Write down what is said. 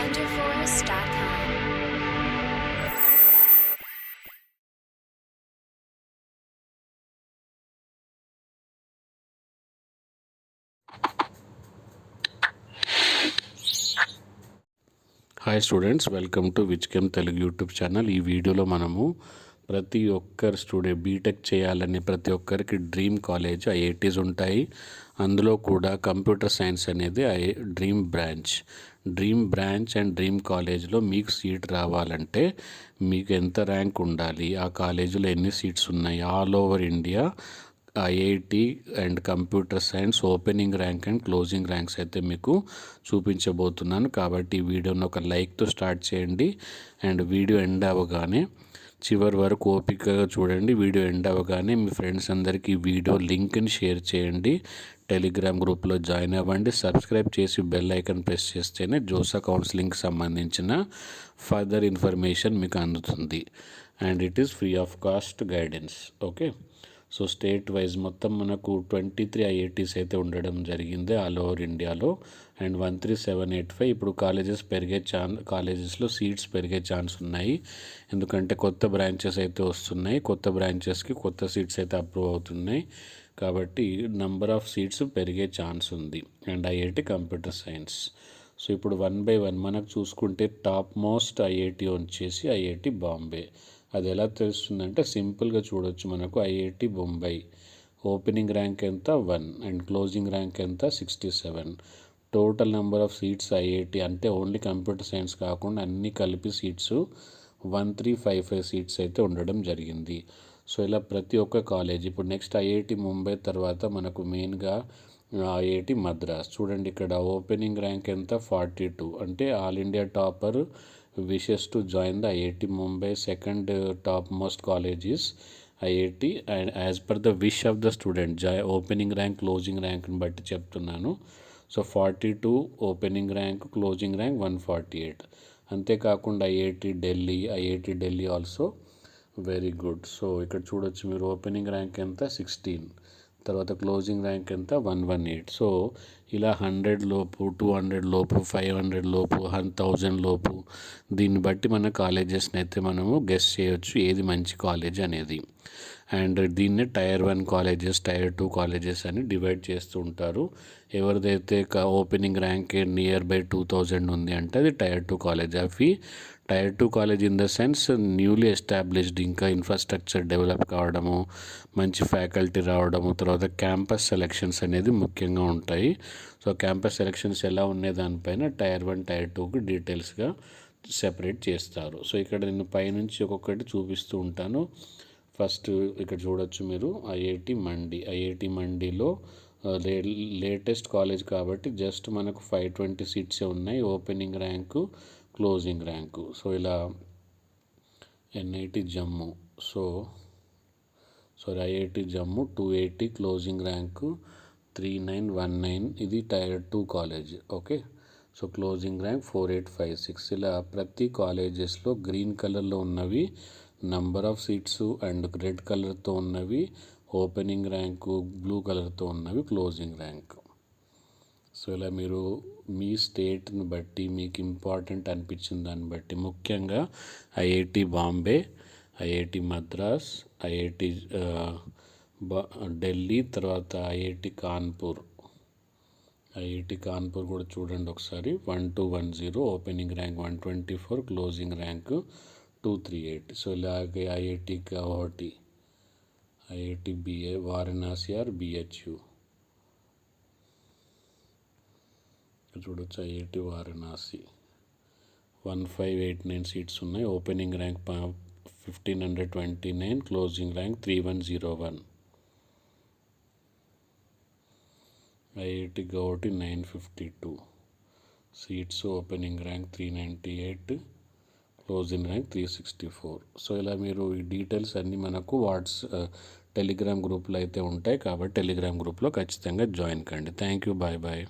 wonderforce.com. Hi students, welcome to Vizchem Telugu YouTube channel. ఈ వీడియోలో మనము ప్రతి ఒక్కరు స్టూడెంట్ బీటెక్ చేయాలని ప్రతి ఒక్కరికి డ్రీమ్ కాలేజ్ ఐఐటీస్ ఉంటాయి. అందులో కూడా కంప్యూటర్ సైన్స్ అనేది డ్రీమ్ బ్రాంచ్ అండ్ డ్రీమ్ కాలేజ్లో మీకు సీట్ రావాలంటే మీకు ఎంత ర్యాంక్ ఉండాలి, ఆ కాలేజీలో ఎన్ని సీట్స్ ఉన్నాయి, all over India IIT and computer science opening rank and closing ranks అయితే మీకు చూపించబోతున్నాను. కాబట్టి ఈ వీడియోని ఒక లైక్తో స్టార్ట్ చేయండి అండ్ వీడియో ఎండ్ అవ్వగానే చివరి వరకు ఓపికగా చూడండి. వీడియో ఎండ్ అవ్వగానే మీ ఫ్రెండ్స్ అందరికీ ఈ వీడియో లింక్ని షేర్ చేయండి. టెలిగ్రామ్ గ్రూప్లో జాయిన్ అవ్వండి. సబ్స్క్రైబ్ చేసి బెల్ ఐకాన్ ప్రెస్ చేస్తేనే జోసా కౌన్సిలింగ్కి సంబంధించిన ఫర్దర్ ఇన్ఫర్మేషన్ మీకు అందుతుంది and it is free of cost guidance. Okay, so state wise మొత్తం మనకు 23 ఐఐటీస్ అయితే ఉండడం జరిగింది ఆల్ ఓవర్ ఇండియాలో అండ్ 13785 ఇప్పుడు కాలేజెస్లో సీట్స్ పెరిగే ఛాన్స్ ఉన్నాయి. ఎందుకంటే కొత్త బ్రాంచెస్ అయితే వస్తున్నాయి, కొత్త బ్రాంచెస్కి కొత్త సీట్స్ అయితే అప్రూవ్ అవుతున్నాయి. కాబట్టి నంబర్ ఆఫ్ సీట్స్ పెరిగే ఛాన్స్ ఉంది and IIT computer science. So ఇప్పుడు 1 by 1 మనకు చూసుకుంటే టాప్ మోస్ట్ ఐఐటి వచ్చేసి ఐఐటి బాంబే. అది ఎలా తెలుస్తుందంటే సింపుల్గా చూడొచ్చు. మనకు ఐఐటి బొంబై ఓపెనింగ్ ర్యాంక్ ఎంత 1 అండ్ క్లోజింగ్ ర్యాంక్ ఎంత 67. Total number of seats IIT అంటే ఓన్లీ కంప్యూటర్ సైన్స్ కాకుండా అన్నీ కలిపి సీట్స్ 1355 సీట్స్ అయితే ఉండడం జరిగింది. సో ఇలా ప్రతి ఒక్క కాలేజ్ ఇప్పుడు నెక్స్ట్ ఐఐటి ముంబై తర్వాత మనకు మెయిన్గా ఐఐటి మద్రాస్. చూడండి ఇక్కడ ఓపెనింగ్ ర్యాంక్ ఎంత 42 అంటే all India topper wishes to join the IIT Mumbai. Second topmost college is IIT and as per the wish of the student opening rank closing rank బట్టి చెప్తున్నాను. So 42 opening rank, closing rank 148. అంతేకాకుండా IIT Delhi also very good. So ఇక్కడ చూడొచ్చు మీరు opening rank ఎంత 16, తర్వాత closing rank ఎంత 118. So ఇలా 100 లోపు, 200 లోపు, 500 లోపు, 1000 లోపు దీన్ని బట్టి మన కాలేజెస్ని అయితే మనము గెస్ చేయొచ్చు ఏది మంచి కాలేజ్ అనేది. అండ్ దీన్నే టైర్ 1 కాలేజెస్, టైర్ 2 కాలేజెస్ అని డివైడ్ చేస్తూ ఉంటారు. ఎవరిదైతే ఓపెనింగ్ ర్యాంక్ నియర్ బై 2000 ఉంది అంటే అది టైర్ 2 కాలేజ్. అవి tier 2 college in the sense newly established, ఇంకా ఇన్ఫ్రాస్ట్రక్చర్ డెవలప్ కావడము, మంచి ఫ్యాకల్టీ రావడము, తర్వాత క్యాంపస్ సెలెక్షన్స్ అనేది ముఖ్యంగా ఉంటాయి. సో క్యాంపస్ సెలెక్షన్స్ ఎలా ఉన్నాయి దానిపైన టైర్ 1 టైర్ 2కి డీటెయిల్స్గా సెపరేట్ చేస్తారు. సో ఇక్కడ నేను పైనుంచి ఒక్కొక్కటి చూపిస్తూ ఉంటాను. ఫస్ట్ ఇక్కడ చూడొచ్చు మీరు ఐఐటి మండిలో లేటెస్ట్ కాలేజ్ కాబట్టి జస్ట్ మనకు 520 సీట్సే ఉన్నాయి opening rank, closing rank. So ఇలా IIT Jammu IIT Jammu 280, closing rank 3919. ఇది tier 2 college. Okay, so closing rank 4856. ఇలా ప్రతి కాలేజెస్లో గ్రీన్ కలర్లో ఉన్నవి number of seats and red కలర్తో ఉన్నవి ఓపెనింగ్ ర్యాంకు, బ్లూ కలర్తో ఉన్నవి క్లోజింగ్ ర్యాంక్. సో ఇలా మీరు మీ స్టేట్ని బట్టి మీకు ఇంపార్టెంట్ అనిపించిన దాన్ని బట్టి ముఖ్యంగా IIT Bombay, IIT Madras, IIT Delhi, తర్వాత ఐఐటి కాన్పూర్ కూడా చూడండి ఒకసారి. 1210 opening rank 124, closing rank 238. So ఇలాగే IIT Guwahati, IIT Varanasi or BHU చూడొచ్చు. ఐఐటి వారణాసి 1589 సీట్స్ ఉన్నాయి. Opening rank 1529, closing rank 3101. IIT Guwahati 952 seats, opening rank 398, closing rank 364. So ఇలా మీరు ఈ డీటెయిల్స్ అన్నీ మనకు టెలిగ్రామ్ గ్రూప్లో అయితే ఉంటాయి. కాబట్టి టెలిగ్రామ్ గ్రూప్లో ఖచ్చితంగా జాయిన్ కండి. Thank you, bye.